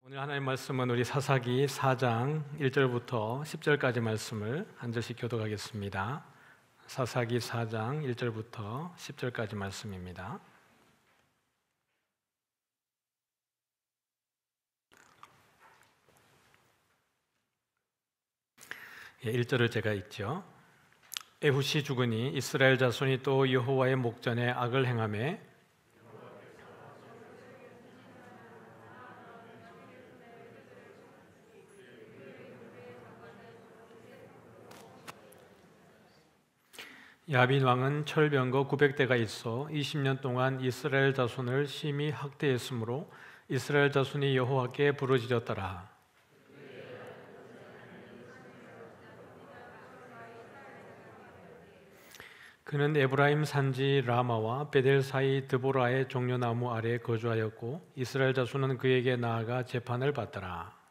오늘 하나님 말씀은 우리 사사기 4장 1절부터 10절까지 말씀을 한 절씩 교독하겠습니다. 사사기 4장 1절부터 10절까지 말씀입니다. 1절을 제가 읽죠. 에훗이 죽으니 이스라엘 자손이 또 여호와의 목전에 악을 행하매 야빈 왕은 철병거 900대가 있어 20년 동안 이스라엘 자손을 심히 학대했으므로 이스라엘 자손이 여호와께 부르짖었더라. 그는 에브라임 산지 라마와 베델 사이 드보라의 종려나무 아래에 거주하였고 이스라엘 자손은 그에게 나아가 재판을 받더라.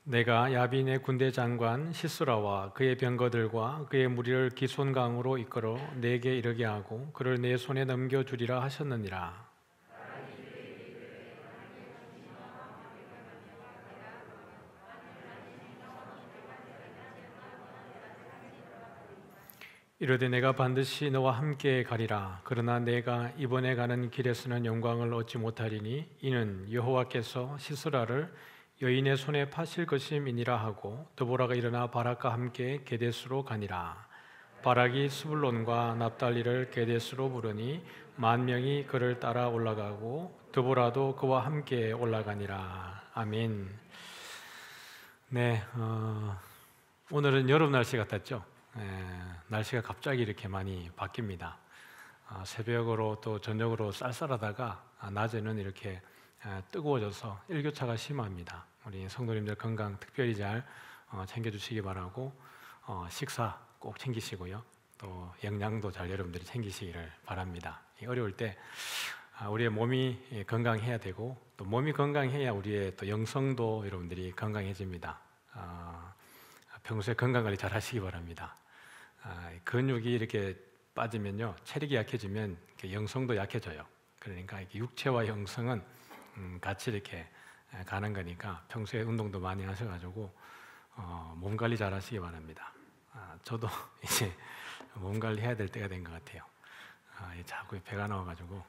내가 야빈의 군대 장관 시스라와 그의 병거들과 그의 무리를 기손강으로 이끌어 내게 이르게 하고 그를 내 손에 넘겨주리라 하셨느니라. 이르되 내가 반드시 너와 함께 가리라. 그러나 내가 이번에 가는 길에서는 영광을 얻지 못하리니 이는 여호와께서 시스라를 여인의 손에 파실 것임이니라 하고 드보라가 일어나 바락과 함께 게데스로 가니라. 바락이 스불론과 납달리를 게데스로 부르니 10,000명이 그를 따라 올라가고 드보라도 그와 함께 올라가니라. 아멘. 네, 오늘은 여름 날씨 같았죠. 날씨가 갑자기 이렇게 많이 바뀝니다. 새벽으로 또 저녁으로 쌀쌀하다가 낮에는 이렇게 뜨거워져서 일교차가 심합니다. 우리 성도님들 건강 특별히 잘 챙겨주시기 바라고 식사 꼭 챙기시고요. 또 영양도 잘 여러분들이 챙기시기를 바랍니다. 어려울 때 우리의 몸이 건강해야 되고 또 몸이 건강해야 우리의 또 영성도 여러분들이 건강해집니다. 평소에 건강관리 잘 하시기 바랍니다. 근육이 이렇게 빠지면요, 체력이 약해지면 영성도 약해져요. 그러니까 육체와 영성은 같이 이렇게 가는 거니까 평소에 운동도 많이 하셔가지고 몸 관리 잘 하시기 바랍니다. 저도 이제 몸 관리 해야 될 때가 된 것 같아요. 자꾸 배가 나와가지고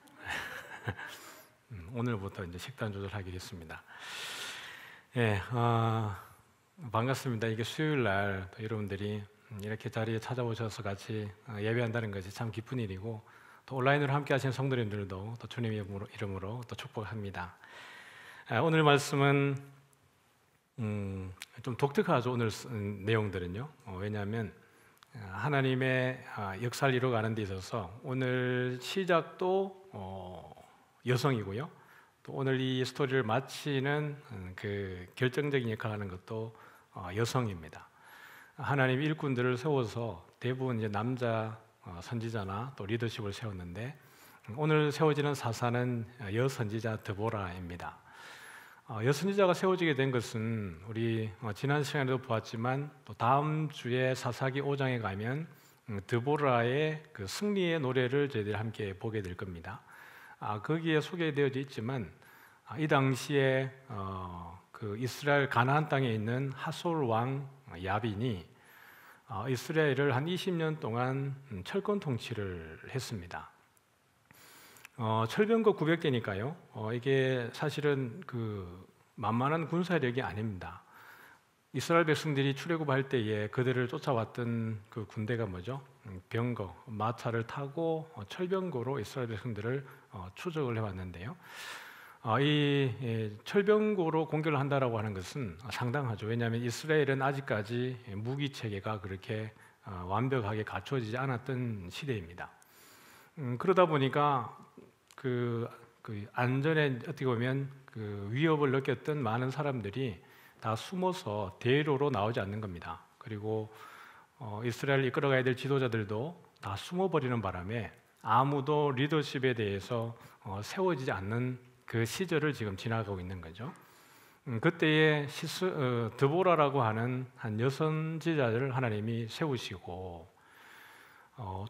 오늘부터 이제 식단 조절하기로 했습니다. 반갑습니다. 이게 수요일 날 여러분들이 이렇게 자리에 찾아오셔서 같이 예배한다는 것이 참 기쁜 일이고 또 온라인으로 함께 하시는 성도님들도 또 주님의 이름으로 또 축복합니다. 오늘 말씀은 좀 독특하죠. 오늘 내용들은요. 왜냐하면 하나님의 역사를 이루어가는 데 있어서 오늘 시작도 여성이고요. 또 오늘 이 스토리를 마치는 그 결정적인 역할을 하는 것도 여성입니다. 하나님 일꾼들을 세워서 대부분 이제 남자 선지자나 또 리더십을 세웠는데 오늘 세워지는 사사는 여선지자 드보라입니다. 여선지자가 세워지게 된 것은 우리 지난 시간에도 보았지만 또 다음 주에 사사기 5장에 가면 드보라의 그 승리의 노래를 저희들이 함께 보게 될 겁니다. 거기에 소개되어져 있지만 이 당시에 그 이스라엘 가나안 땅에 있는 하솔 왕 야빈이 이스라엘을 한 20년 동안 철권 통치를 했습니다. 철병거 900대니까요. 이게 사실은 그 만만한 군사력이 아닙니다. 이스라엘 백성들이 출애굽할 때에 그들을 쫓아왔던 그 군대가 뭐죠? 병거, 마차를 타고 철병거로 이스라엘 백성들을 추적을 해왔는데요. 이 철병거로 공격을 한다라고 하는 것은 상당하죠. 왜냐하면 이스라엘은 아직까지 무기 체계가 그렇게 완벽하게 갖춰지지 않았던 시대입니다. 그러다 보니까 그 안전에 어떻게 보면 그 위협을 느꼈던 많은 사람들이 다 숨어서 대로로 나오지 않는 겁니다. 그리고 이스라엘을 이끌어가야 될 지도자들도 다 숨어버리는 바람에 아무도 리더십에 대해서 세워지지 않는 그 시절을 지금 지나가고 있는 거죠. 그때에 드보라라고 하는 한 여선지자를 하나님이 세우시고,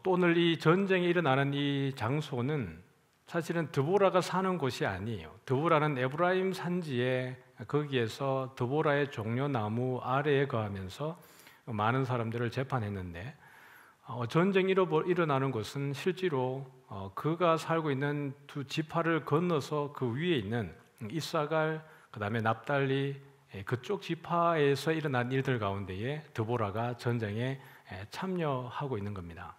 또 오늘 이 전쟁이 일어나는 이 장소는 사실은 드보라가 사는 곳이 아니에요. 드보라는 에브라임 산지에, 거기에서 드보라의 종려나무 아래에 거하면서 많은 사람들을 재판했는데, 전쟁이 일어나는 곳은 실제로 그가 살고 있는 두 지파를 건너서 그 위에 있는 이사갈, 그 다음에 납달리, 그쪽 지파에서 일어난 일들 가운데에 드보라가 전쟁에 참여하고 있는 겁니다.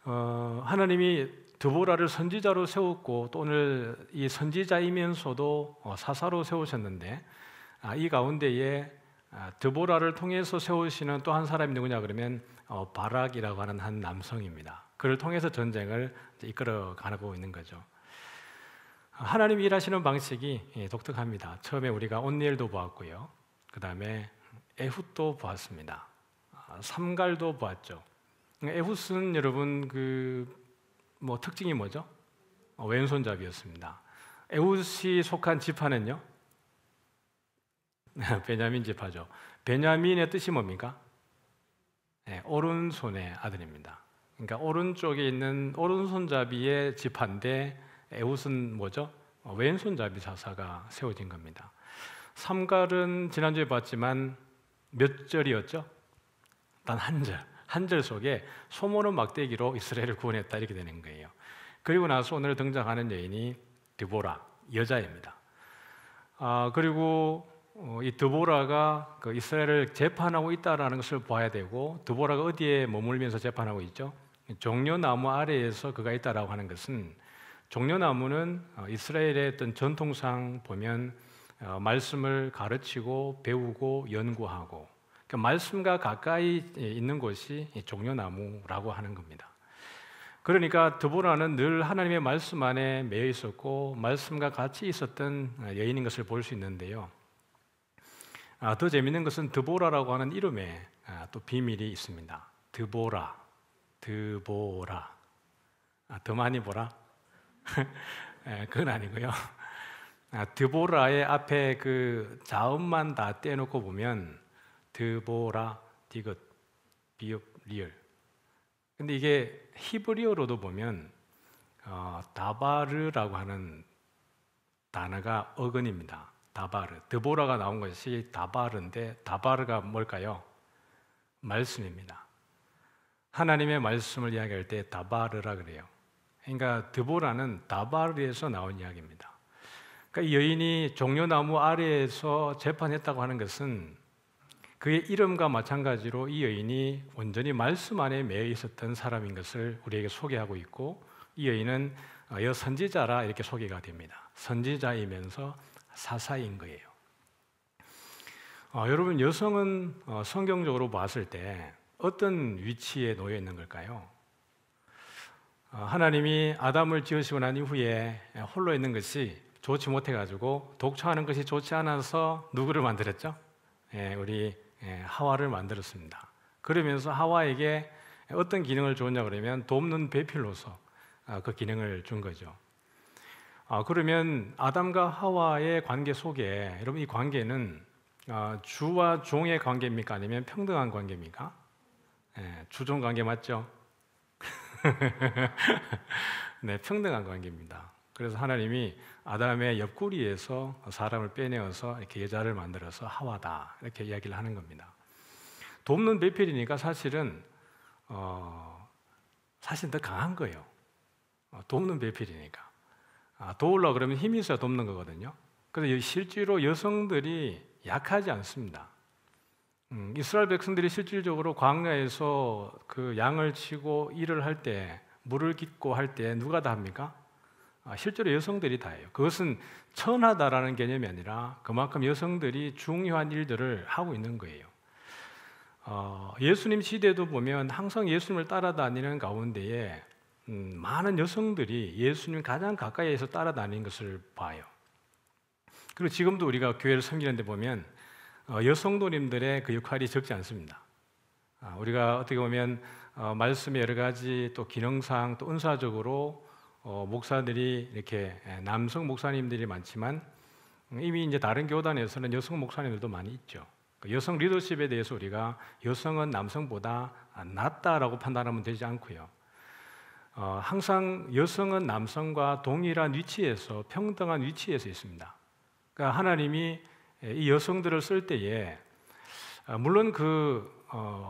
하나님이 드보라를 선지자로 세웠고, 또 오늘 이 선지자이면서도 사사로 세우셨는데, 이 가운데에 드보라를 통해서 세우시는 또 한 사람이 누구냐 그러면 바락이라고 하는 한 남성입니다. 그를 통해서 전쟁을 이끌어 가고 있는 거죠. 하나님이 일하시는 방식이 독특합니다. 처음에 우리가 온니엘도 보았고요, 그 다음에 에훗도 보았습니다. 삼갈도 보았죠. 에훗은 여러분 특징이 뭐죠? 왼손잡이였습니다. 에훗이 속한 지파는요? 베냐민 지파죠. 베냐민의 뜻이 뭡니까? 오른손의 아들입니다. 그러니까 오른쪽에 있는 오른손잡이의 지파인데, 에훗은 뭐죠? 왼손잡이 사사가 세워진 겁니다. 삼갈은 지난주에 봤지만 몇 절이었죠? 단 한 절. 한 절 속에 소모는 막대기로 이스라엘을 구원했다, 이렇게 되는 거예요. 그리고 나서 오늘 등장하는 여인이 드보라, 여자입니다. 그리고 이 드보라가 그 이스라엘을 재판하고 있다라는 것을 봐야 되고, 드보라가 어디에 머물면서 재판하고 있죠? 종려나무 아래에서 그가 있다라고 하는 것은, 종려나무는 이스라엘의 어떤 전통상 보면 말씀을 가르치고 배우고 연구하고, 그러니까 말씀과 가까이 있는 곳이 종려나무라고 하는 겁니다. 그러니까 드보라는 늘 하나님의 말씀 안에 매여 있었고 말씀과 같이 있었던 여인인 것을 볼 수 있는데요. 더 재미있는 것은 드보라라고 하는 이름에 또 비밀이 있습니다. 드보라. 더 많이 보라? 그건 아니고요. 드보라의 앞에 그 자음만 다 떼놓고 보면 드보라, 디귿, 비읍, 리을. 근데 이게 히브리어로도 보면 다바르라고 하는 단어가 어근입니다. 다바르. 드보라가 나온 것이 다바르인데, 다바르가 뭘까요? 말씀입니다. 하나님의 말씀을 이야기할 때 다바르라 그래요. 그러니까 드보라는 다바르에서 나온 이야기입니다. 그러니까 이 여인이 종려나무 아래에서 재판했다고 하는 것은 그의 이름과 마찬가지로 이 여인이 온전히 말씀 안에 매여 있었던 사람인 것을 우리에게 소개하고 있고, 이 여인은 여선지자라 이렇게 소개가 됩니다. 선지자이면서 사사인 거예요. 여러분, 여성은 성경적으로 봤을 때 어떤 위치에 놓여 있는 걸까요? 하나님이 아담을 지으시고 난 이후에 홀로 있는 것이 좋지 못해가지고, 독처하는 것이 좋지 않아서 누구를 만들었죠? 우리 하와를 만들었습니다. 그러면서 하와에게 어떤 기능을 줬냐 그러면 돕는 배필로서 그 기능을 준 거죠. 그러면 아담과 하와의 관계 속에, 여러분, 이 관계는 주와 종의 관계입니까? 아니면 평등한 관계입니까? 주종 관계 맞죠? 네, 평등한 관계입니다. 그래서 하나님이 아담의 옆구리에서 사람을 빼내어서 이렇게 여자를 만들어서 하와다, 이렇게 이야기를 하는 겁니다. 돕는 배필이니까 사실은 더 강한 거예요. 돕는 배필이니까. 도우려고 그러면 힘이 있어야 돕는 거거든요. 그래서 실제로 여성들이 약하지 않습니다. 이스라엘 백성들이 실질적으로 광야에서 그 양을 치고 일을 할 때, 물을 깃고 할 때 누가 다 합니까? 실제로 여성들이 다 해요. 그것은 천하다라는 개념이 아니라 그만큼 여성들이 중요한 일들을 하고 있는 거예요. 예수님 시대도 보면 항상 예수님을 따라다니는 가운데에 많은 여성들이 예수님 가장 가까이에서 따라다니는 것을 봐요. 그리고 지금도 우리가 교회를 섬기는데 보면 여성도님들의 그 역할이 적지 않습니다. 우리가 어떻게 보면 말씀의 여러 가지 또 기능상 또 은사적으로 목사들이 이렇게 남성 목사님들이 많지만 이미 이제 다른 교단에서는 여성 목사님들도 많이 있죠. 여성 리더십에 대해서 우리가 여성은 남성보다 낫다라고 판단하면 되지 않고요. 항상 여성은 남성과 동일한 위치에서 평등한 위치에서 있습니다. 그러니까 하나님이 이 여성들을 쓸 때에 물론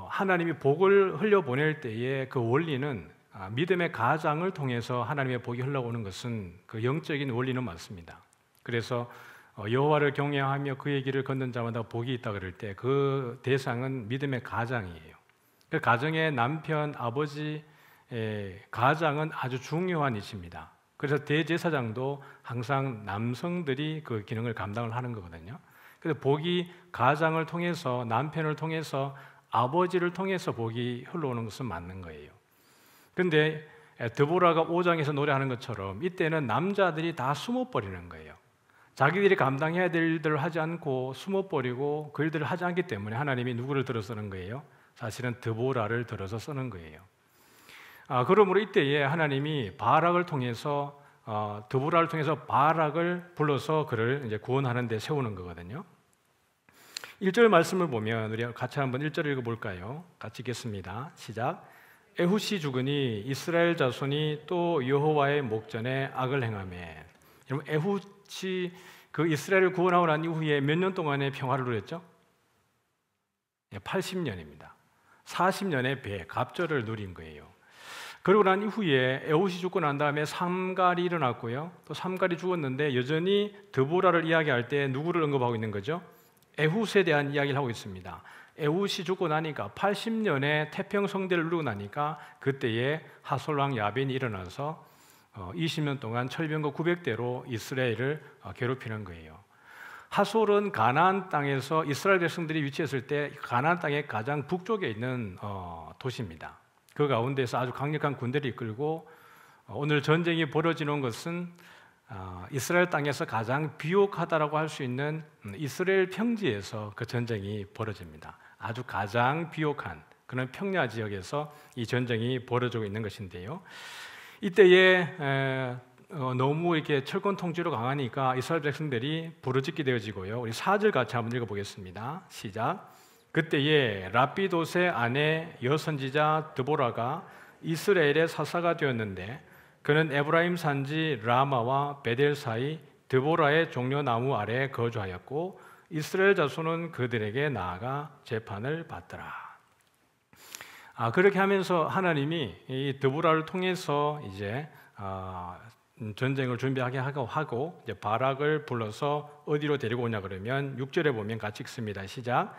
하나님이 복을 흘려 보낼 때에 그 원리는 믿음의 가장을 통해서 하나님의 복이 흘러오는 것은 그 영적인 원리는 맞습니다. 그래서 여호와를 경외하며 그의 길을 걷는 자마다 복이 있다 그럴 때 그 대상은 믿음의 가장이에요. 그 가정의 남편, 아버지, 가장은 아주 중요한 이치입니다. 그래서 대제사장도 항상 남성들이 그 기능을 감당을 하는 거거든요. 그래서 복이 가장을 통해서, 남편을 통해서, 아버지를 통해서 복이 흘러오는 것은 맞는 거예요. 그런데 드보라가 5장에서 노래하는 것처럼 이때는 남자들이 다 숨어버리는 거예요. 자기들이 감당해야 될 일들을 하지 않고 숨어버리고 그 일들을 하지 않기 때문에 하나님이 누구를 들어 쓰는 거예요? 사실은 드보라를 들어서 쓰는 거예요. 그러므로 이때에 하나님이 바락을 통해서 드보라를 통해서 바락을 불러서 그를 이제 구원하는 데 세우는 거거든요. 1절 말씀을 보면 우리 같이 한번 1절 읽어볼까요? 같이 읽겠습니다. 시작. 에훗이 죽으니 이스라엘 자손이 또 여호와의 목전에 악을 행하매. 여러분 에훗이 그 이스라엘을 구원하고 난 이후에 몇 년 동안의 평화를 누렸죠? 80년입니다. 40년의 배, 갑절을 누린 거예요. 그러고 난 이후에 에훗이 죽고 난 다음에 삼갈이 일어났고요. 또 삼갈이 죽었는데 여전히 드보라를 이야기할 때 누구를 언급하고 있는 거죠? 에훗에 대한 이야기를 하고 있습니다. 에훗이 죽고 나니까 80년의 태평성대를 누르고 나니까 그때에 하솔왕 야빈이 일어나서 20년 동안 철병거 900대로 이스라엘을 괴롭히는 거예요. 하솔은 가나안 땅에서 이스라엘 백성들이 위치했을 때 가나안 땅의 가장 북쪽에 있는 도시입니다. 그 가운데서 아주 강력한 군대를 이끌고 오늘 전쟁이 벌어지는 것은 이스라엘 땅에서 가장 비옥하다라고 할 수 있는 이스라엘 평지에서 그 전쟁이 벌어집니다. 아주 가장 비옥한 그런 평야 지역에서 이 전쟁이 벌어지고 있는 것인데요. 이때에 너무 이렇게 철권 통치로 강하니까 이스라엘 백성들이 부르짖게 되어지고요. 우리 4절 같이 한번 읽어보겠습니다. 시작. 그때에 라피돗의 아내 여선지자 드보라가 이스라엘의 사사가 되었는데 그는 에브라임 산지 라마와 베델 사이 드보라의 종려나무 아래에 거주하였고 이스라엘 자손은 그들에게 나아가 재판을 받더라. 그렇게 하면서 하나님이 이 드보라를 통해서 이제 전쟁을 준비하게 하고 이제 바락을 불러서 어디로 데리고 오냐 그러면 6절에 보면 같이 읽습니다. 시작.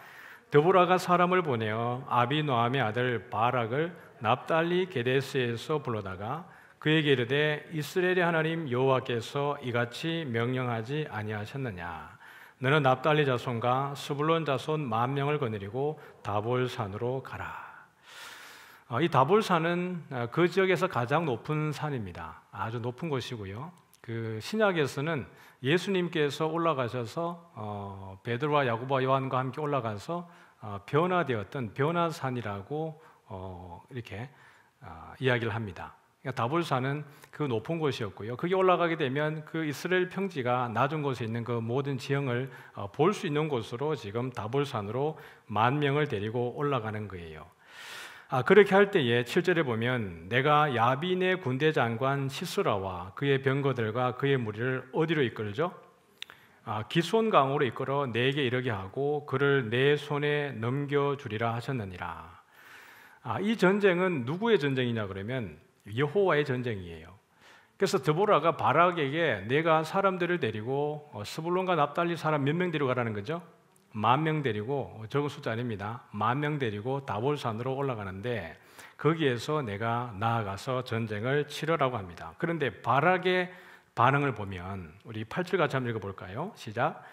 드보라가 사람을 보내어 아비노함의 아들 바락을 납달리 게데스에서 불러다가 그에게 이르되 이스라엘의 하나님 여호와께서 이같이 명령하지 아니하셨느냐? 너는 납달리 자손과 스불론 자손 10,000명을 거느리고 다볼산으로 가라. 이 다볼산은 그 지역에서 가장 높은 산입니다. 아주 높은 곳이고요. 그 신약에서는 예수님께서 올라가셔서 베드로와 야고보와 요한과 함께 올라가서 변화되었던 변화산이라고 이렇게 이야기를 합니다. 그러니까 다볼산은 그 높은 곳이었고요. 거기 올라가게 되면 그 이스라엘 평지가 낮은 곳에 있는 그 모든 지형을 볼 수 있는 곳으로 지금 다볼산으로 10,000명을 데리고 올라가는 거예요. 그렇게 할 때에 7절에 보면 내가 야빈의 군대 장관 시스라와 그의 병거들과 그의 무리를 어디로 이끌죠? 기손강으로 이끌어 내게 이르게 하고 그를 내 손에 넘겨주리라 하셨느니라. 이 전쟁은 누구의 전쟁이냐 그러면 여호와의 전쟁이에요. 그래서 드보라가 바락에게 내가 사람들을 데리고 스불론과 납달리 사람 몇 명 데리고 가라는 거죠? 10,000명 데리고, 적은 숫자 아닙니다. 10,000명 데리고 다볼산으로 올라가는데 거기에서 내가 나아가서 전쟁을 치르라고 합니다. 그런데 바락의 반응을 보면 우리 8절 같이 한번 읽어볼까요? 시작.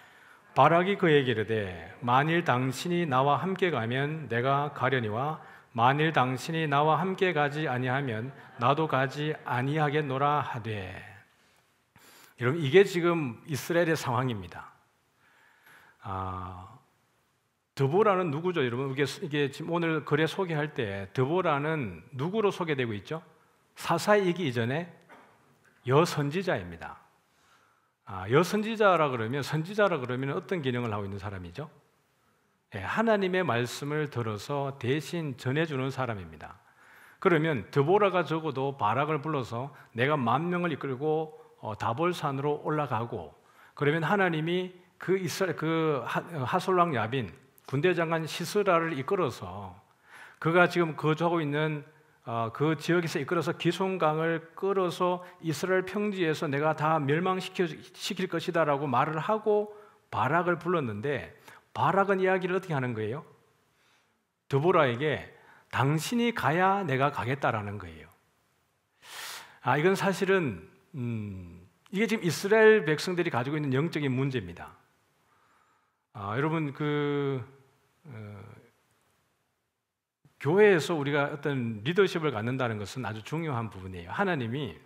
바락이 그에게 이르되 만일 당신이 나와 함께 가면 내가 가려니와 만일 당신이 나와 함께 가지 아니하면 나도 가지 아니하겠노라 하되. 여러분 이게 지금 이스라엘의 상황입니다. 드보라는 누구죠, 여러분? 이게 지금 오늘 글에 소개할 때 드보라는 누구로 소개되고 있죠? 사사이기 이전에 여선지자입니다. 여선지자라 그러면 선지자라 그러면 어떤 기능을 하고 있는 사람이죠? 하나님의 말씀을 들어서 대신 전해주는 사람입니다. 그러면 드보라가 적어도 바락을 불러서 내가 10,000명을 이끌고 다볼산으로 올라가고, 그러면 하나님이 그 하솔랑 야빈 군대 장관 시스라를 이끌어서 그가 지금 거주하고 있는 그 지역에서 이끌어서 기손강을 끌어서 이스라엘 평지에서 내가 다 멸망시킬 것이다라고 말을 하고 바락을 불렀는데, 바락은 이야기를 어떻게 하는 거예요? 드보라에게 당신이 가야 내가 가겠다라는 거예요. 이건 사실은 이게 지금 이스라엘 백성들이 가지고 있는 영적인 문제입니다. 여러분 교회에서 우리가 어떤 리더십을 갖는다는 것은 아주 중요한 부분이에요. 하나님이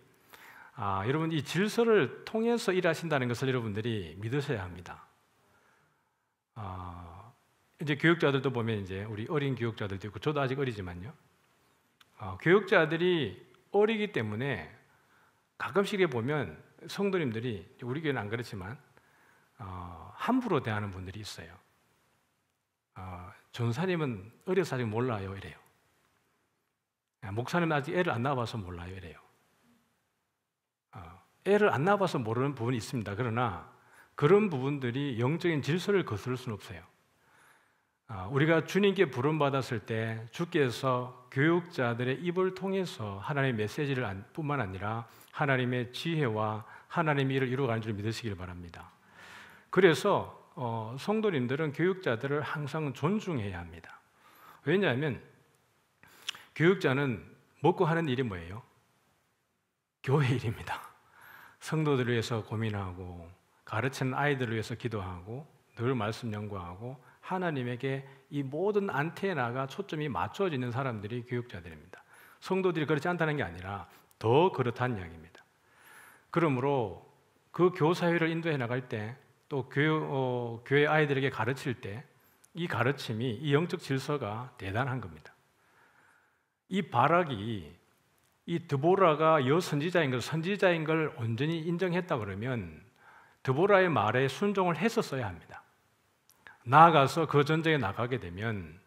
여러분 이 질서를 통해서 일하신다는 것을 여러분들이 믿으셔야 합니다. 이제 교육자들도 보면 이제 우리 어린 교육자들도 있고, 저도 아직 어리지만요. 교육자들이 어리기 때문에 가끔씩 보면 성도님들이, 우리 교회는 안 그렇지만 함부로 대하는 분들이 있어요. 전사님은 어려서 아직 몰라요 이래요. 목사님은 아직 애를 안 낳아봐서 몰라요 이래요. 애를 안 낳아봐서 모르는 부분이 있습니다. 그러나 그런 부분들이 영적인 질서를 거스를 수는 없어요. 우리가 주님께 부름받았을 때 주께서 교육자들의 입을 통해서 하나님의 메시지를 뿐만 아니라 하나님의 지혜와 하나님의 일을 이루어가는 줄 믿으시길 바랍니다. 그래서 성도님들은 교육자들을 항상 존중해야 합니다. 왜냐하면 교육자는 먹고 하는 일이 뭐예요? 교회 일입니다. 성도들을 위해서 고민하고 가르치는 아이들을 위해서 기도하고 늘 말씀 연구하고 하나님에게 이 모든 안테나가 초점이 맞춰지는 사람들이 교육자들입니다. 성도들이 그렇지 않다는 게 아니라 더 그렇다는 이야기입니다. 그러므로 그 교사회를 인도해 나갈 때, 또 교회 아이들에게 가르칠 때 이 가르침이, 이 영적 질서가 대단한 겁니다. 이 바락이 이 드보라가 선지자인 걸 온전히 인정했다 그러면 드보라의 말에 순종을 했었어야 합니다. 나아가서 그 전쟁에 나가게 되면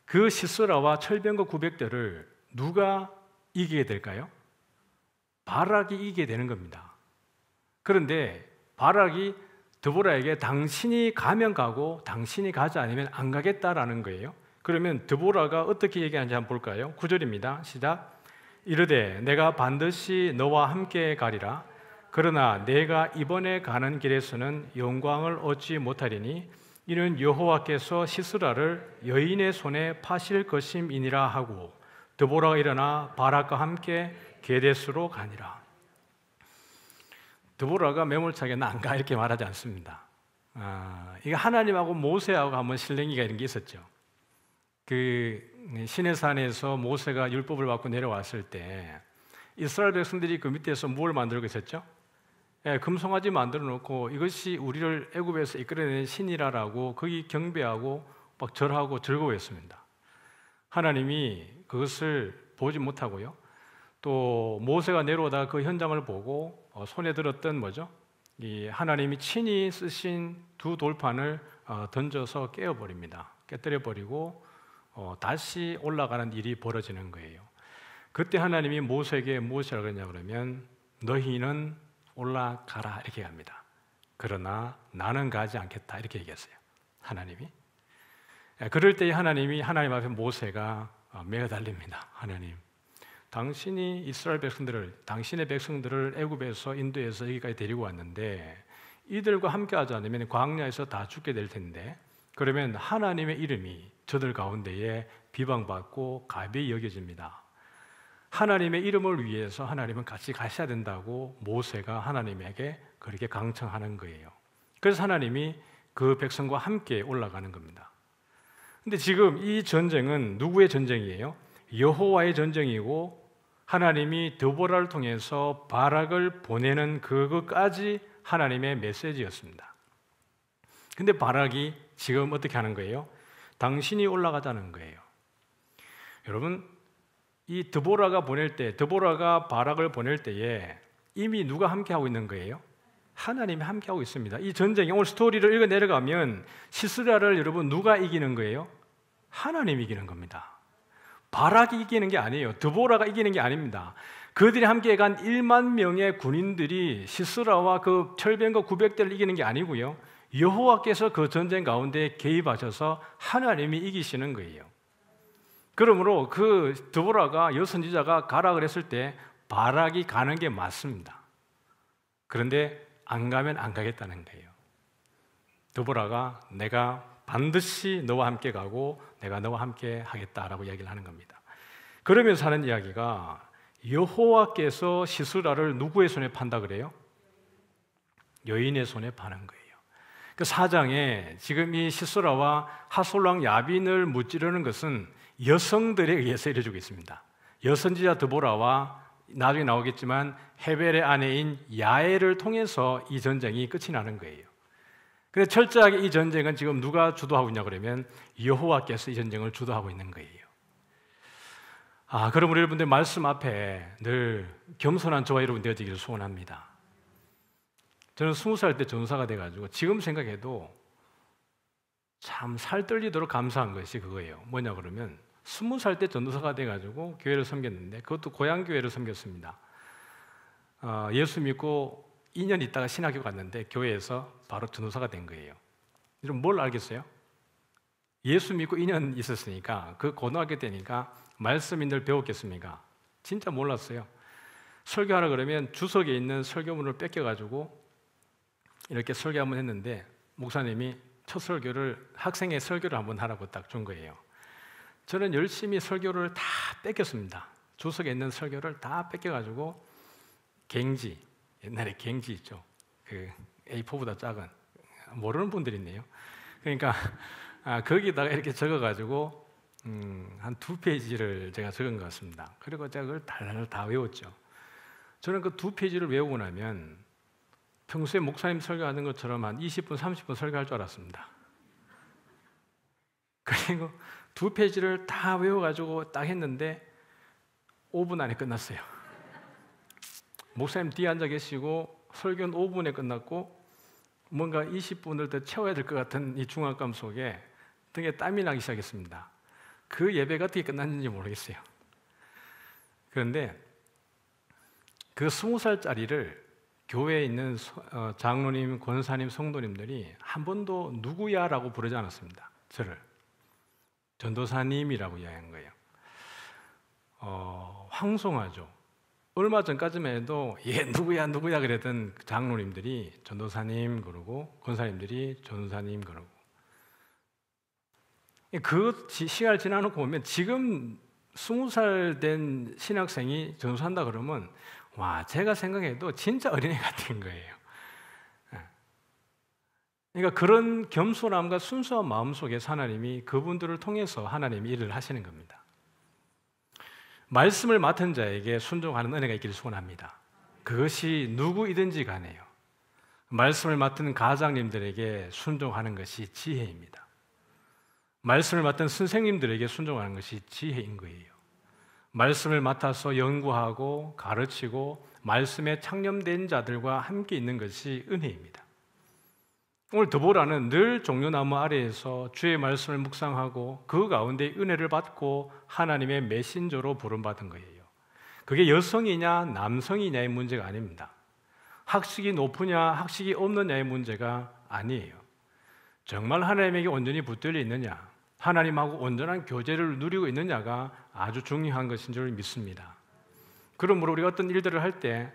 그 시스라와 철병거 900대를 누가 이기게 될까요? 바락이 이기게 되는 겁니다. 그런데 바락이 드보라에게 당신이 가면 가고 당신이 가지 않으면 안 가겠다라는 거예요. 그러면 드보라가 어떻게 얘기하는지 한번 볼까요? 9절입니다. 시작. 이르되 내가 반드시 너와 함께 가리라. 그러나 내가 이번에 가는 길에서는 영광을 얻지 못하리니 이는 여호와께서 시스라를 여인의 손에 파실 것임이니라 하고, 드보라가 일어나 바락과 함께 게데스로 가니라. 드보라가 매몰차게 나 안 가 이렇게 말하지 않습니다. 이게 하나님하고 모세하고 한번 실랭이가 이런 게 있었죠. 그 시내산에서 모세가 율법을 받고 내려왔을 때 이스라엘 백성들이 그 밑에서 뭘 만들고 있었죠? 금송아지 만들어 놓고 이것이 우리를 애굽에서 이끌어낸 신이라라고 거기 경배하고 막 절하고 즐거워했습니다. 하나님이 그것을 보지 못하고요. 또 모세가 내려오다가 그 현장을 보고 손에 들었던 뭐죠? 이 하나님이 친히 쓰신 2 돌판을 던져서 깨어버립니다. 깨뜨려버리고 다시 올라가는 일이 벌어지는 거예요. 그때 하나님이 모세에게 무엇이라고 했냐 그러면 너희는 올라가라 이렇게 합니다. 그러나 나는 가지 않겠다 이렇게 얘기했어요. 하나님이. 그럴 때 하나님 앞에 모세가 매어달립니다. 하나님, 당신이 이스라엘 백성들을, 당신의 백성들을 애굽에서 인도해서 여기까지 데리고 왔는데 이들과 함께 하지 않으면 광야에서 다 죽게 될 텐데, 그러면 하나님의 이름이 저들 가운데에 비방받고 가벼이 여겨집니다. 하나님의 이름을 위해서 하나님은 같이 가셔야 된다고 모세가 하나님에게 그렇게 강청하는 거예요. 그래서 하나님이 그 백성과 함께 올라가는 겁니다. 근데 지금 이 전쟁은 누구의 전쟁이에요? 여호와의 전쟁이고, 하나님이 드보라를 통해서 바락을 보내는 그것까지 하나님의 메시지였습니다. 근데 바락이 지금 어떻게 하는 거예요? 당신이 올라가자는 거예요. 여러분, 이 드보라가 바락을 보낼 때에 이미 누가 함께하고 있는 거예요? 하나님이 함께하고 있습니다. 이 전쟁이 오늘 스토리를 읽어 내려가면 시스라를 여러분 누가 이기는 거예요? 하나님이 이기는 겁니다. 바락이 이기는 게 아니에요. 드보라가 이기는 게 아닙니다. 그들이 함께 간 1만 명의 군인들이 시스라와 그 철병거 900대를 이기는 게 아니고요. 여호와께서 그 전쟁 가운데 개입하셔서 하나님이 이기시는 거예요. 그러므로 그 드보라가 여선지자가 가라 그랬을 때 바락이 가는 게 맞습니다. 그런데 안 가면 안 가겠다는 거예요. 드보라가 내가 반드시 너와 함께 가고 내가 너와 함께 하겠다라고 이야기를 하는 겁니다. 그러면서 하는 이야기가 여호와께서 시스라를 누구의 손에 판다 그래요? 여인의 손에 파는 거예요. 그 4장에 지금 이 시스라와 하솔랑 야빈을 무찌르는 것은 여성들에 의해서 이루어지고 있습니다. 여선지자 드보라와 나중에 나오겠지만 헤벨의 아내인 야엘을 통해서 이 전쟁이 끝이 나는 거예요. 그래서 철저하게 이 전쟁은 지금 누가 주도하고 있냐 그러면 여호와께서 이 전쟁을 주도하고 있는 거예요. 그럼 우리 여러분들 말씀 앞에 늘 겸손한 저와 여러분 되어지기를 소원합니다. 저는 20살 때 전사가 돼가지고 지금 생각해도 참 살 떨리도록 감사한 것이 그거예요. 뭐냐 그러면 20살 때 전도사가 돼가지고 교회를 섬겼는데 그것도 고향교회를 섬겼습니다. 예수 믿고 2년 있다가 신학교 갔는데 교회에서 바로 전도사가 된 거예요. 여러분 뭘 알겠어요? 예수 믿고 2년 있었으니까 그 고등학교 때니까 말씀이 늘 배웠겠습니까? 진짜 몰랐어요. 설교하라 그러면 주석에 있는 설교문을 뺏겨가지고 이렇게 설교 한번 했는데 목사님이 첫 설교를 학생의 설교를 한번 하라고 딱 준 거예요. 저는 열심히 설교를 다 뺏겼습니다. 주석에 있는 설교를 다 뺏겨가지고 갱지, 옛날에 갱지 있죠. 그 A4보다 작은 모르는 분들이 있네요. 그러니까 거기다가 이렇게 적어가지고 한 2페이지를 제가 적은 것 같습니다. 그리고 제가 그걸 다 외웠죠. 저는 그 2페이지를 외우고 나면 평소에 목사님 설교하는 것처럼 한 20분, 30분 설교할 줄 알았습니다. 그리고 2페이지를 다 외워가지고 딱 했는데 5분 안에 끝났어요. 목사님 뒤에 앉아 계시고 설교는 5분에 끝났고 뭔가 20분을 더 채워야 될 것 같은 이 중압감 속에 등에 땀이 나기 시작했습니다. 그 예배가 어떻게 끝났는지 모르겠어요. 그런데 그 20살짜리를 교회에 있는 장로님, 권사님, 성도님들이 한 번도 누구야라고 부르지 않았습니다. 저를 전도사님이라고 이야기한 거예요. 황송하죠. 얼마 전까지만 해도 누구야 그랬던 장로님들이 전도사님 그러고 권사님들이 전사님 그러고 그 시간을 지나놓고 보면 지금 20살 된 신학생이 전도사한다 그러면 와 제가 생각해도 진짜 어린애 같은 거예요. 그러니까 그런 겸손함과 순수한 마음 속에서 하나님이 그분들을 통해서 하나님이 일을 하시는 겁니다. 말씀을 맡은 자에게 순종하는 은혜가 있기를 소원합니다. 그것이 누구이든지 간에요. 말씀을 맡은 가장님들에게 순종하는 것이 지혜입니다. 말씀을 맡은 선생님들에게 순종하는 것이 지혜인 거예요. 말씀을 맡아서 연구하고 가르치고 말씀에 창념된 자들과 함께 있는 것이 은혜입니다. 오늘 드보라는 늘 종려나무 아래에서 주의 말씀을 묵상하고 그 가운데 은혜를 받고 하나님의 메신저로 부름받은 거예요. 그게 여성이냐 남성이냐의 문제가 아닙니다. 학식이 높으냐 학식이 없느냐의 문제가 아니에요. 정말 하나님에게 온전히 붙들려 있느냐, 하나님하고 온전한 교제를 누리고 있느냐가 아주 중요한 것인 줄 믿습니다. 그러므로 우리가 어떤 일들을 할 때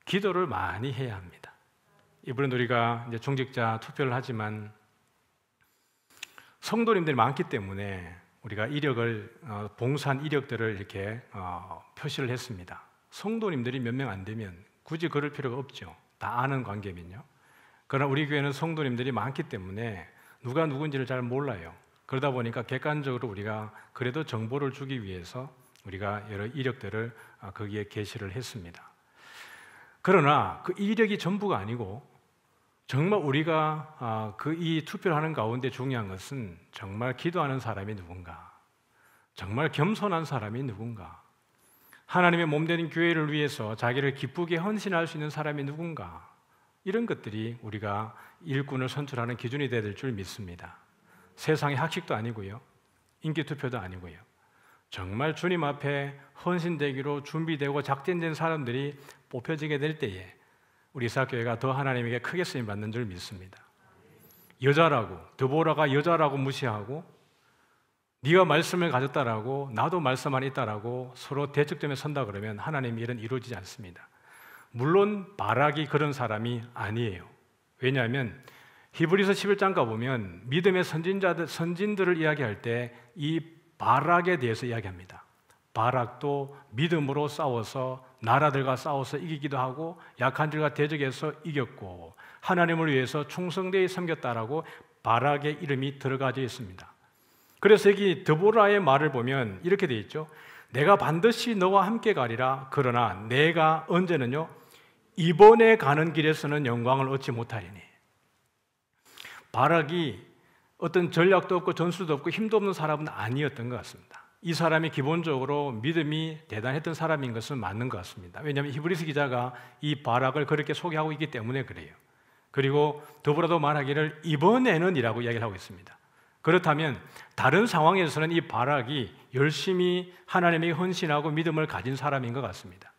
기도를 많이 해야 합니다. 이번에 우리가 이제 중직자 투표를 하지만 성도님들이 많기 때문에 우리가 이력을 봉사한 이력들을 이렇게 표시를 했습니다. 성도님들이 몇 명 안 되면 굳이 그럴 필요가 없죠. 다 아는 관계면요. 그러나 우리 교회는 성도님들이 많기 때문에 누가 누군지를 잘 몰라요. 그러다 보니까 객관적으로 우리가 그래도 정보를 주기 위해서 우리가 여러 이력들을 거기에 게시를 했습니다. 그러나 그 이력이 전부가 아니고 정말 우리가 이 투표를 하는 가운데 중요한 것은 정말 기도하는 사람이 누군가, 정말 겸손한 사람이 누군가, 하나님의 몸되는 교회를 위해서 자기를 기쁘게 헌신할 수 있는 사람이 누군가, 이런 것들이 우리가 일꾼을 선출하는 기준이 되어야 될 줄 믿습니다. 세상의 학식도 아니고요, 인기투표도 아니고요, 정말 주님 앞에 헌신되기로 준비되고 작정된 사람들이 뽑혀지게 될 때에 우리 이사학교회가 더 하나님에게 크게 쓰임받는 줄 믿습니다. 여자라고, 드보라가 여자라고 무시하고 네가 말씀을 가졌다라고 나도 말씀 안에 있다라고 서로 대척점에 선다 그러면 하나님의 일은 이루어지지 않습니다. 물론 바락이 그런 사람이 아니에요. 왜냐하면 히브리서 11장 가보면 믿음의 선진들을 이야기할 때 이 바락에 대해서 이야기합니다. 바락도 믿음으로 싸워서 나라들과 싸워서 이기기도 하고 약한 자들과 대적해서 이겼고 하나님을 위해서 충성되이 섬겼다라고 바락의 이름이 들어가져 있습니다. 그래서 여기 드보라의 말을 보면 이렇게 되어 있죠. 내가 반드시 너와 함께 가리라. 그러나 내가 언제는요, 이번에 가는 길에서는 영광을 얻지 못하리니. 바락이 어떤 전략도 없고 전술도 없고 힘도 없는 사람은 아니었던 것 같습니다. 이 사람이 기본적으로 믿음이 대단했던 사람인 것은 맞는 것 같습니다. 왜냐하면 히브리서 기자가 이 바락을 그렇게 소개하고 있기 때문에 그래요. 그리고 더불어도 말하기를 이번에는 이라고 이야기를 하고 있습니다. 그렇다면 다른 상황에서는 이 바락이 열심히 하나님에게 헌신하고 믿음을 가진 사람인 것 같습니다.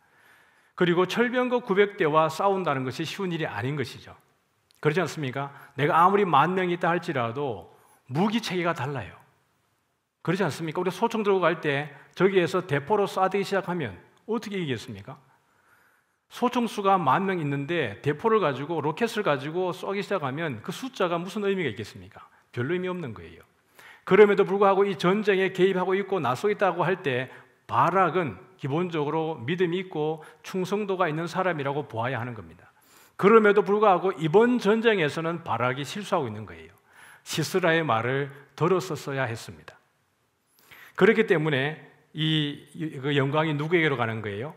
그리고 철병거 900대와 싸운다는 것이 쉬운 일이 아닌 것이죠. 그렇지 않습니까? 내가 아무리 10,000명이 있다 할지라도 무기 체계가 달라요. 그렇지 않습니까? 우리 소총 들고 갈 때 저기에서 대포로 쏴대기 시작하면 어떻게 이기겠습니까? 소총수가 10,000명 있는데 대포를 가지고 로켓을 가지고 쏘기 시작하면 그 숫자가 무슨 의미가 있겠습니까? 별로 의미 없는 거예요. 그럼에도 불구하고 이 전쟁에 개입하고 있고 나서 있다고 할 때 바락은 기본적으로 믿음이 있고 충성도가 있는 사람이라고 보아야 하는 겁니다. 그럼에도 불구하고 이번 전쟁에서는 바락이 실수하고 있는 거예요. 시스라의 말을 들었었어야 했습니다. 그렇기 때문에 그 영광이 누구에게로 가는 거예요?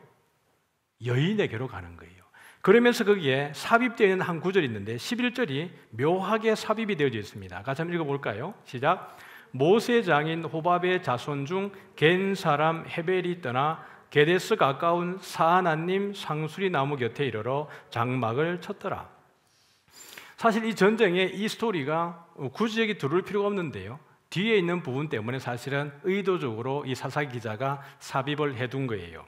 여인에게로 가는 거예요. 그러면서 거기에 삽입되어 있는 한 구절이 있는데 11절이 묘하게 삽입이 되어져 있습니다. 같이 한번 읽어볼까요? 시작. 모세 장인 호밥의 자손 중 겐 사람 헤벨이 떠나 게데스 가까운 사하나님 상수리 나무 곁에 이르러 장막을 쳤더라. 사실 이 전쟁에 이 스토리가 굳이 여기 들을 필요가 없는데요, 뒤에 있는 부분 때문에 사실은 의도적으로 이 사사기 기자가 삽입을 해둔 거예요.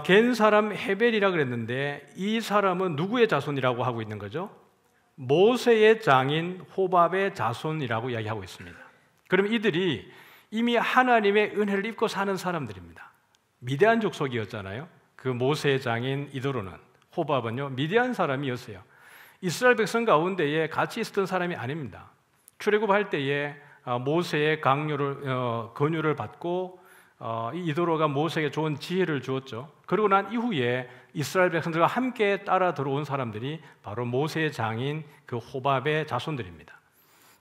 겐 사람 헤벨이라 그랬는데 이 사람은 누구의 자손이라고 하고 있는 거죠? 모세의 장인 호밥의 자손이라고 이야기하고 있습니다. 그럼 이들이 이미 하나님의 은혜를 입고 사는 사람들입니다. 미디안 족속이었잖아요. 그 모세의 장인 이도로는, 호밥은요 미디안 사람이었어요. 이스라엘 백성 가운데에 같이 있었던 사람이 아닙니다. 출애굽할 때에 모세의 권유를 받고 이도로가 모세에게 좋은 지혜를 주었죠. 그러고 난 이후에 이스라엘 백성들과 함께 따라 들어온 사람들이 바로 모세의 장인 그 호밥의 자손들입니다.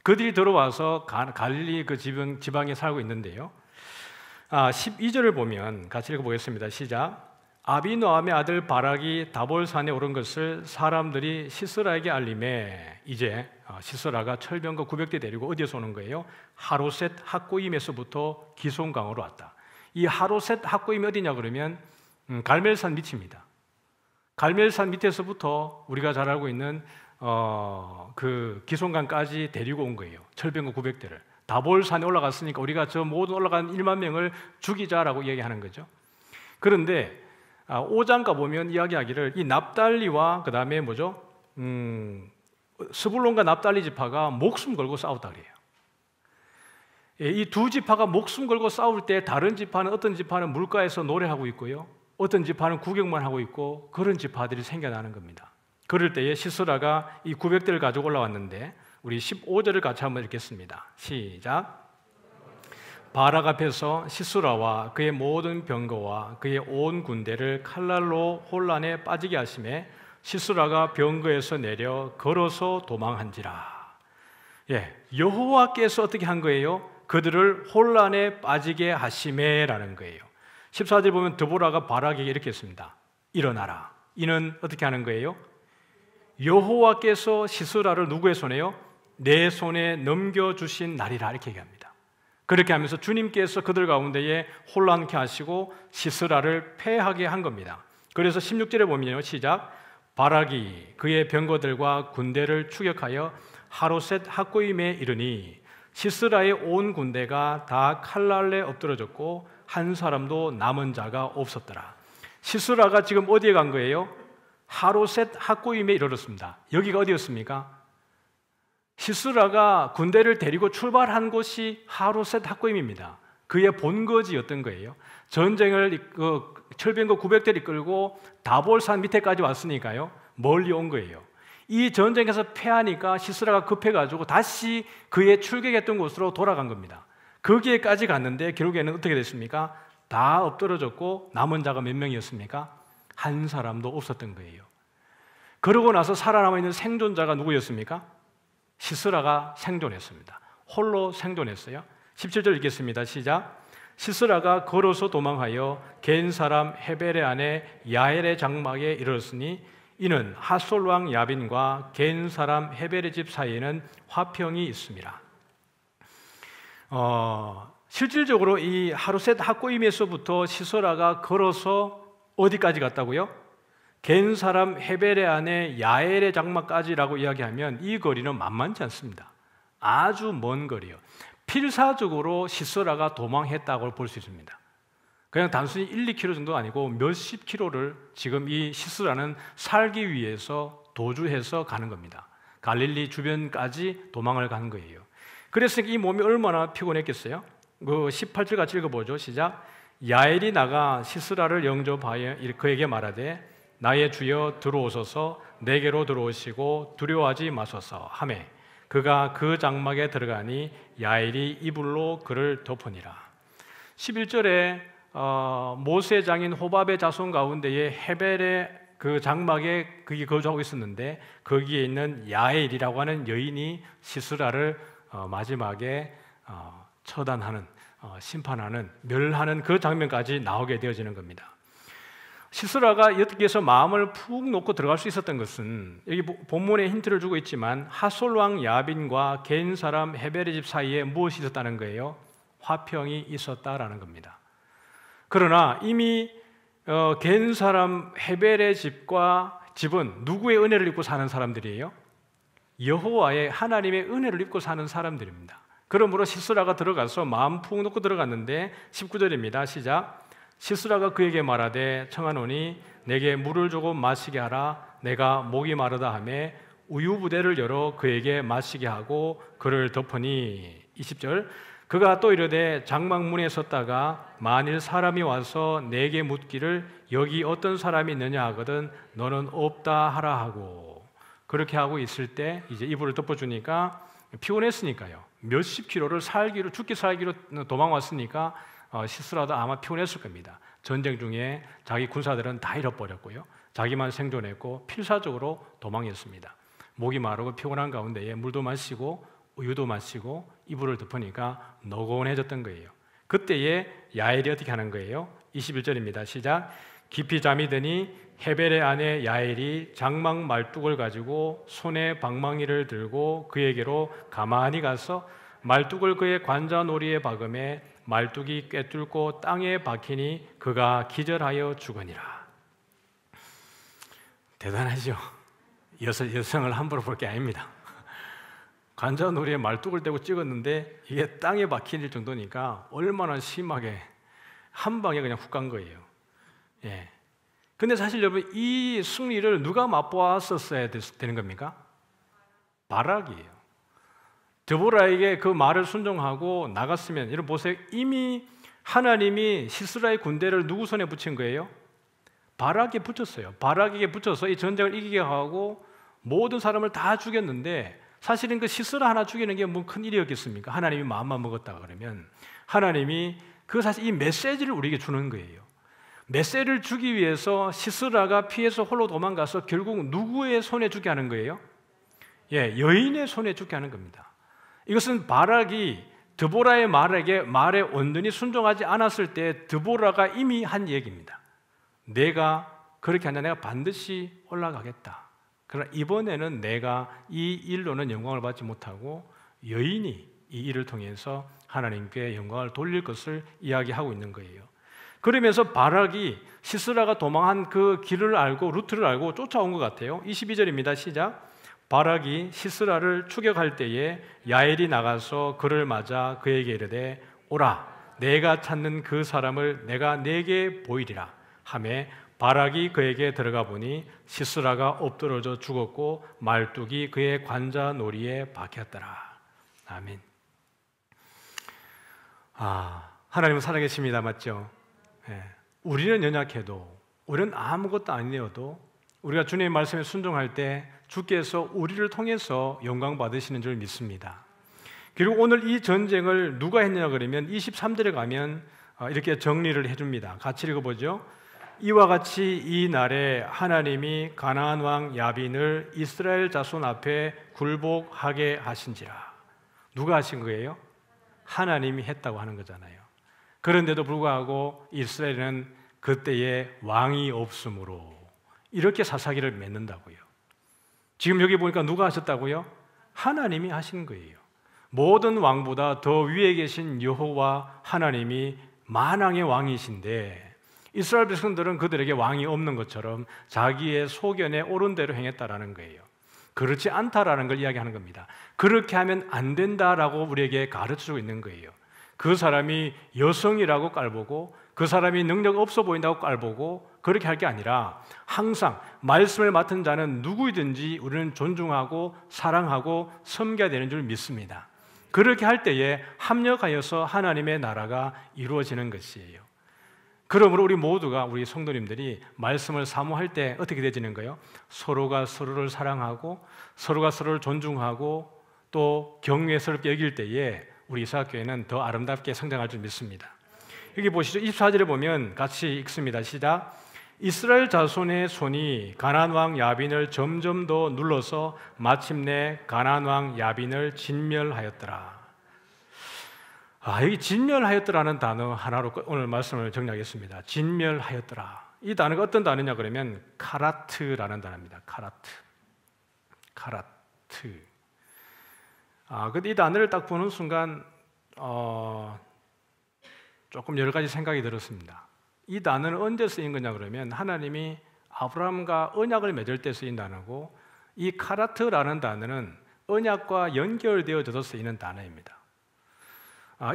그들이 들어와서 갈릴리 그 지방에 살고 있는데요, 12절을 보면 같이 읽어보겠습니다. 시작. 아비노함의 아들 바락이 다볼산에 오른 것을 사람들이 시스라에게 알림해 이제 시스라가 철병거 900대 데리고 어디에서 오는 거예요? 하로셋 학고임에서부터 기송강으로 왔다. 이 하로셋 학고임이 어디냐 그러면 갈멜산 밑입니다. 갈멜산 밑에서부터 우리가 잘 알고 있는 그 기송강까지 데리고 온 거예요. 철병거 900대를. 다볼산에 올라갔으니까 우리가 저 모든 올라간 1만 명을 죽이자라고 이야기하는 거죠. 그런데 5장 가보면 이야기하기를 이 납달리와 그 다음에 뭐죠? 스불론과 납달리 지파가 목숨 걸고 싸웠다 그래요. 이 두 지파가 목숨 걸고 싸울 때 다른 지파는, 어떤 지파는 물가에서 노래하고 있고요, 어떤 지파는 구경만 하고 있고, 그런 지파들이 생겨나는 겁니다. 그럴 때에 시스라가 이 900대를 가지고 올라왔는데 우리 15절을 같이 한번 읽겠습니다. 시작. 바락 앞에서 시스라와 그의 모든 병거와 그의 온 군대를 칼날로 혼란에 빠지게 하심에 시스라가 병거에서 내려 걸어서 도망한지라. 여호와께서 어떻게 한 거예요? 그들을 혼란에 빠지게 하심에라는 거예요. 14절 보면 드보라가 바락에게 이렇게 했습니다. 일어나라. 이는 어떻게 하는 거예요? 여호와께서 시스라를 누구의 손에요? 내 손에 넘겨주신 날이라, 이렇게 얘기합니다. 그렇게 하면서 주님께서 그들 가운데에 혼란케 하시고 시스라를 패하게 한 겁니다. 그래서 16절에 보면요, 시작. 바락이 그의 병거들과 군대를 추격하여 하로셋 학고임에 이르니 시스라의 온 군대가 다 칼날에 엎드러졌고 한 사람도 남은 자가 없었더라. 시스라가 지금 어디에 간 거예요? 하로셋 학고임에 이르렀습니다. 여기가 어디였습니까? 시스라가 군대를 데리고 출발한 곳이 하로셋 학고임입니다. 그의 본거지였던 거예요. 전쟁을 철병거 900대를 이끌고 다볼산 밑에까지 왔으니까요, 멀리 온 거예요. 이 전쟁에서 패하니까 시스라가 급해가지고 다시 그의 출격했던 곳으로 돌아간 겁니다. 거기에까지 갔는데 결국에는 어떻게 됐습니까? 다 엎드러졌고 남은 자가 몇 명이었습니까? 한 사람도 없었던 거예요. 그러고 나서 살아남아있는 생존자가 누구였습니까? 시스라가 생존했습니다. 홀로 생존했어요. 17절 읽겠습니다. 시작. 시스라가 걸어서 도망하여 겐 사람 헤벨의 아내 야엘의 장막에 이르렀으니 이는 핫솔 왕 야빈과 겐 사람 헤벨의 집 사이에는 화평이 있습니다. 실질적으로 이 하루셋 학고임에서부터 시스라가 걸어서 어디까지 갔다고요? 겐 사람 헤벨의 아내 야엘의 장막까지라고 이야기하면 이 거리는 만만치 않습니다. 아주 먼 거리요. 필사적으로 시스라가 도망했다고 볼 수 있습니다. 그냥 단순히 1, 2km 정도 아니고 몇십 킬로를 지금 이 시스라는 살기 위해서 도주해서 가는 겁니다. 갈릴리 주변까지 도망을 간 거예요. 그래서 이 몸이 얼마나 피곤했겠어요? 그 18절 같이 읽어보죠. 시작. 야엘이 나가 시스라를 영접하여 그에게 말하되 나의 주여 들어오소서, 내게로 들어오시고 두려워하지 마소서 하매 그가 그 장막에 들어가니 야엘이 이불로 그를 덮으니라. 11절에 모세 장인 호밥의 자손 가운데에 헤벨의 그 장막에 그게 거주하고 있었는데 거기에 있는 야엘이라고 하는 여인이 시스라를 마지막에 처단하는, 심판하는, 멸하는 그 장면까지 나오게 되어지는 겁니다. 시스라가 여기에서 마음을 푹 놓고 들어갈 수 있었던 것은 여기 본문에 힌트를 주고 있지만 핫솔 왕 야빈과 겐 사람 헤벨의 집 사이에 무엇이 있었다는 거예요? 화평이 있었다라는 겁니다. 그러나 이미 겐 사람 헤벨의 집은 누구의 은혜를 입고 사는 사람들이에요? 여호와의 하나님의 은혜를 입고 사는 사람들입니다. 그러므로 시스라가 들어가서 마음 푹 놓고 들어갔는데 19절입니다. 시작. 시스라가 그에게 말하되 청하노니 내게 물을 조금 마시게 하라. 내가 목이 마르다 하며 우유 부대를 열어 그에게 마시게 하고 그를 덮으니 20절. 그가 또 이르되 장막문에 섰다가 만일 사람이 와서 내게 묻기를 여기 어떤 사람이 있느냐 하거든 너는 없다 하라 하고, 그렇게 하고 있을 때 이제 이불을 덮어주니까 피곤했으니까요. 몇십 킬로를 죽기 살기로 도망왔으니까 시스라도 아마 피곤했을 겁니다. 전쟁 중에 자기 군사들은 다 잃어버렸고요. 자기만 생존했고 필사적으로 도망했습니다. 목이 마르고 피곤한 가운데에 물도 마시고 우유도 마시고 이불을 덮으니까 노곤해졌던 거예요. 그때에 야엘이 어떻게 하는 거예요? 21절입니다. 시작. 깊이 잠이 드니 헤벨의 아내 야엘이 장막 말뚝을 가지고 손에 방망이를 들고 그에게로 가만히 가서 말뚝을 그의 관자놀이에 박음에 말뚝이 꿰뚫고 땅에 박히니 그가 기절하여 죽으니라. 대단하죠? 여성을 함부로 볼 게 아닙니다. 관자놀이에 말뚝을 대고 찍었는데 이게 땅에 박힐 정도니까 얼마나 심하게 한 방에 그냥 훅 간 거예요. 예. 근데 사실 여러분 이 승리를 누가 맛보았었어야 되는 겁니까? 바락이에요. 드보라에게 그 말을 순종하고 나갔으면, 여러분 보세요. 이미 하나님이 시스라의 군대를 누구 손에 붙인 거예요? 바락에 붙였어요. 바락에게 붙여서 이 전쟁을 이기게 하고 모든 사람을 다 죽였는데 사실은 그 시스라 하나 죽이는 게 뭐 큰 일이었겠습니까? 하나님이 마음만 먹었다 그러면 하나님이 그 사실 이 메시지를 우리에게 주는 거예요. 메시지를 주기 위해서 시스라가 피해서 홀로 도망가서 결국 누구의 손에 죽게 하는 거예요? 예, 여인의 손에 죽게 하는 겁니다. 이것은 바락이 드보라의 말에 온전히 순종하지 않았을 때 드보라가 이미 한 얘기입니다. 내가 그렇게 한다. 내가 반드시 올라가겠다. 그러나 이번에는 내가 이 일로는 영광을 받지 못하고 여인이 이 일을 통해서 하나님께 영광을 돌릴 것을 이야기하고 있는 거예요. 그러면서 바락이 시스라가 도망한 그 길을 알고 루트를 알고 쫓아온 것 같아요. 22절입니다. 시작. 바락이 시스라를 추격할 때에 야엘이 나가서 그를 맞아 그에게 이르되 오라 내가 찾는 그 사람을 내가 네게 보이리라 하매 바락이 그에게 들어가 보니 시스라가 엎드러져 죽었고 말뚝이 그의 관자놀이에 박혔더라. 아멘. 하나님은 살아계십니다. 맞죠? 우리는 연약해도 우리는 아무것도 아니어도 우리가 주님의 말씀에 순종할 때 주께서 우리를 통해서 영광 받으시는 줄 믿습니다. 그리고 오늘 이 전쟁을 누가 했냐 그러면 23절에 가면 이렇게 정리를 해줍니다. 같이 읽어보죠. 이와 같이 이 날에 하나님이 가나안 왕 야빈을 이스라엘 자손 앞에 굴복하게 하신지라. 누가 하신 거예요? 하나님이 했다고 하는 거잖아요. 그런데도 불구하고 이스라엘은 그때에 왕이 없으므로 이렇게 사사기를 맺는다고요. 지금 여기 보니까 누가 하셨다고요? 하나님이 하신 거예요. 모든 왕보다 더 위에 계신 여호와 하나님이 만왕의 왕이신데 이스라엘 백성들은 그들에게 왕이 없는 것처럼 자기의 소견에 옳은 대로 행했다라는 거예요. 그렇지 않다라는 걸 이야기하는 겁니다. 그렇게 하면 안 된다라고 우리에게 가르쳐주고 있는 거예요. 그 사람이 여성이라고 깔보고 그 사람이 능력 없어 보인다고 깔보고 그렇게 할 게 아니라 항상 말씀을 맡은 자는 누구이든지 우리는 존중하고 사랑하고 섬겨야 되는 줄 믿습니다. 그렇게 할 때에 합력하여서 하나님의 나라가 이루어지는 것이에요. 그러므로 우리 모두가 우리 성도님들이 말씀을 사모할 때 어떻게 되지는 거예요? 서로가 서로를 사랑하고 서로가 서로를 존중하고 또 경외스럽게 여길 때에 우리 이사학교회는 더 아름답게 성장할 줄 믿습니다. 여기 보시죠. 24절에 보면 같이 읽습니다. 시작. 이스라엘 자손의 손이 가나안 왕 야빈을 점점 더 눌러서 마침내 가나안 왕 야빈을 진멸하였더라. 여기 진멸하였더라는 단어 하나로 오늘 말씀을 정리하겠습니다. 진멸하였더라. 이 단어가 어떤 단어냐 그러면 카라트라는 단어입니다. 카라트. 근데 이 단어를 딱 보는 순간 조금 여러 가지 생각이 들었습니다. 이 단어는 언제 쓰인 거냐 그러면 하나님이 아브라함과 언약을 맺을 때 쓰인 단어고 이 카라트라는 단어는 언약과 연결되어져서 쓰이는 단어입니다.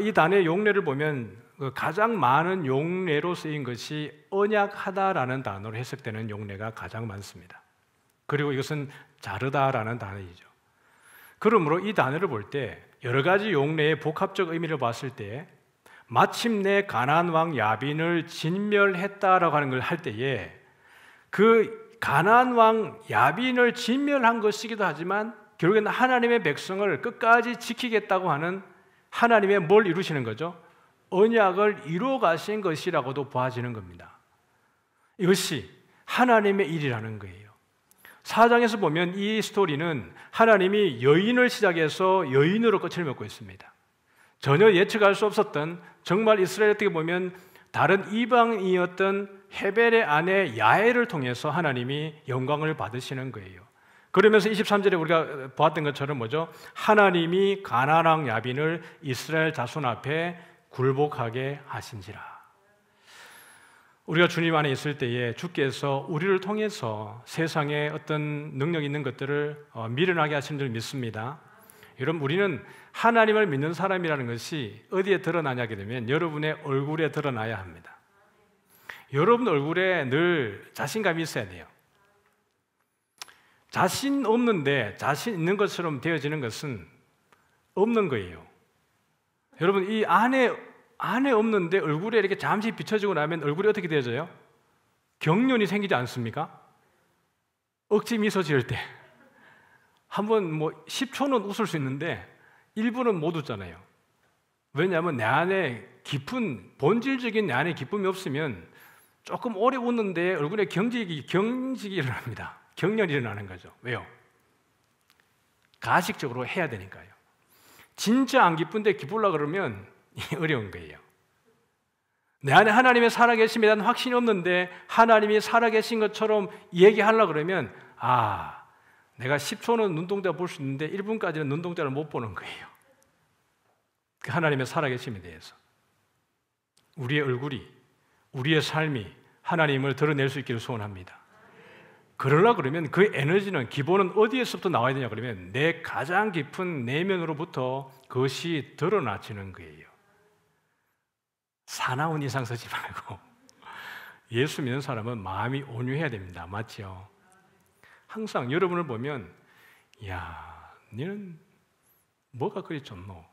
이 단어의 용례를 보면 가장 많은 용례로 쓰인 것이 언약하다라는 단어로 해석되는 용례가 가장 많습니다. 그리고 이것은 자르다라는 단어이죠. 그러므로 이 단어를 볼 때 여러 가지 용례의 복합적 의미를 봤을 때 마침내 가나안 왕 야빈을 진멸했다라고 하는 걸 할 때에 그 가나안 왕 야빈을 진멸한 것이기도 하지만 결국에는 하나님의 백성을 끝까지 지키겠다고 하는 하나님의 뭘 이루시는 거죠? 언약을 이루어 가신 것이라고도 보아지는 겁니다. 이것이 하나님의 일이라는 거예요. 4장에서 보면 이 스토리는 하나님이 여인을 시작해서 여인으로 끝을 맺고 있습니다. 전혀 예측할 수 없었던 정말 이스라엘 어떻게 보면 다른 이방인이었던 헤벨의 아내 야엘을 통해서 하나님이 영광을 받으시는 거예요. 그러면서 23절에 우리가 보았던 것처럼 뭐죠? 하나님이 가나안 왕 야빈을 이스라엘 자손 앞에 굴복하게 하신지라. 우리가 주님 안에 있을 때에 주께서 우리를 통해서 세상에 어떤 능력 있는 것들을 미련하게 하신 줄 믿습니다. 여러분, 우리는 하나님을 믿는 사람이라는 것이 어디에 드러나냐게 되면 여러분의 얼굴에 드러나야 합니다. 여러분 얼굴에 늘 자신감이 있어야 돼요. 자신 없는데 자신 있는 것처럼 되어지는 것은 없는 거예요. 여러분, 이 안에 없는데 얼굴에 이렇게 잠시 비춰지고 나면 얼굴이 어떻게 되어져요? 경련이 생기지 않습니까? 억지 미소 지을 때 한번 10초는 웃을 수 있는데 1분은 못 웃잖아요. 왜냐하면 내 안에 깊은 본질적인 내 안에 기쁨이 없으면 조금 오래 웃는데 얼굴에 경직이 일어납니다. 경련이 일어나는 거죠. 왜요? 가식적으로 해야 되니까요. 진짜 안 기쁜데 기쁘려고 그러면 어려운 거예요. 내 안에 하나님의 살아계심에 대한 확신이 없는데 하나님이 살아계신 것처럼 얘기하려고 그러면 내가 10초는 눈동자 볼 수 있는데 1분까지는 눈동자를 못 보는 거예요. 그 하나님의 살아계심에 대해서 우리의 얼굴이, 우리의 삶이 하나님을 드러낼 수 있기를 소원합니다. 그러려 그러면 그 에너지는, 기본은 어디에서부터 나와야 되냐 그러면 내 가장 깊은 내면으로부터 그것이 드러나지는 거예요. 사나운 이상 쓰지 말고 예수 믿는 사람은 마음이 온유해야 됩니다. 맞죠? 항상 여러분을 보면 야, 너는 뭐가 그리 좋노?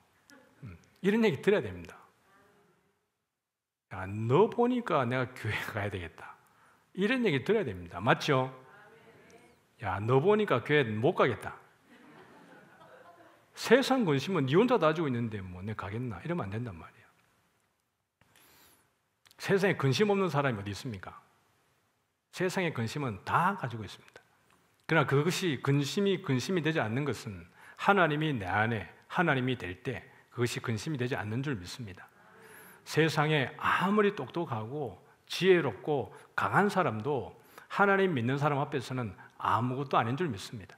이런 얘기 들어야 됩니다. 야, 너 보니까 내가 교회 가야 되겠다. 이런 얘기 들어야 됩니다. 맞죠? 야, 너 보니까 교회 못 가겠다. 세상 근심은 니 혼자 다 가지고 있는데 뭐 내가 가겠나? 이러면 안 된단 말이에요. 세상에 근심 없는 사람이 어디 있습니까? 세상의 근심은 다 가지고 있습니다. 그러나 그것이 근심이 되지 않는 것은 하나님이 내 안에 하나님이 될 때 그것이 근심이 되지 않는 줄 믿습니다. 세상에 아무리 똑똑하고 지혜롭고 강한 사람도 하나님 믿는 사람 앞에서는 아무것도 아닌 줄 믿습니다.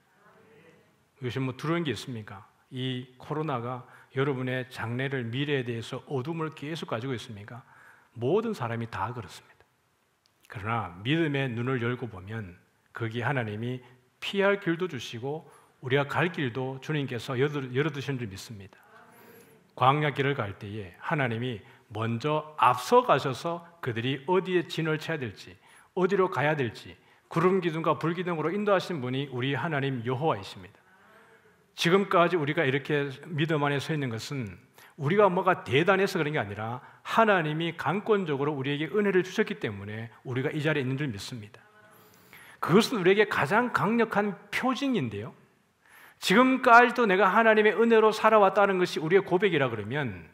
요즘 뭐 두려운 게 있습니까? 이 코로나가 여러분의 장래를, 미래에 대해서 어둠을 계속 가지고 있습니까? 모든 사람이 다 그렇습니다. 그러나 믿음의 눈을 열고 보면 거기에 하나님이 피할 길도 주시고 우리가 갈 길도 주님께서 열어두신 줄 믿습니다. 광야길을 갈 때에 하나님이 먼저 앞서 가셔서 그들이 어디에 진을 쳐야 될지, 어디로 가야 될지 구름 기둥과 불 기둥으로 인도하신 분이 우리 하나님 여호와이십니다. 지금까지 우리가 이렇게 믿음 안에 서 있는 것은 우리가 뭐가 대단해서 그런 게 아니라 하나님이 강권적으로 우리에게 은혜를 주셨기 때문에 우리가 이 자리에 있는 줄 믿습니다. 그것은 우리에게 가장 강력한 표징인데요, 지금까지도 내가 하나님의 은혜로 살아왔다는 것이 우리의 고백이라 그러면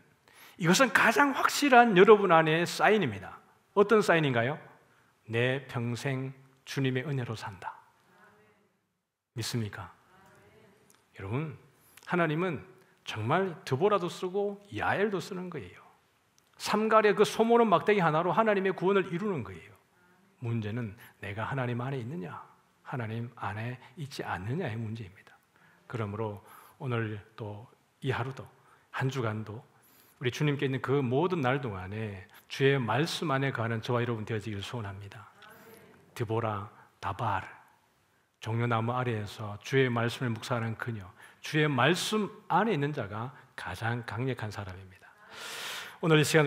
이것은 가장 확실한 여러분 안의 사인입니다. 어떤 사인인가요? 내 평생 주님의 은혜로 산다. 믿습니까? 여러분, 하나님은 정말 드보라도 쓰고 야엘도 쓰는 거예요. 삼갈의 그 소모는 막대기 하나로 하나님의 구원을 이루는 거예요. 문제는 내가 하나님 안에 있느냐, 하나님 안에 있지 않느냐의 문제입니다. 그러므로 오늘 또 이 하루도, 한 주간도 우리 주님께 있는 그 모든 날 동안에 주의 말씀 안에 가는 저와 여러분 되어지기를 소원합니다. 드보라, 다발, 종려나무 아래에서 주의 말씀을 묵상하는 그녀, 주의 말씀 안에 있는 자가 가장 강력한 사람입니다. 오늘 이 시간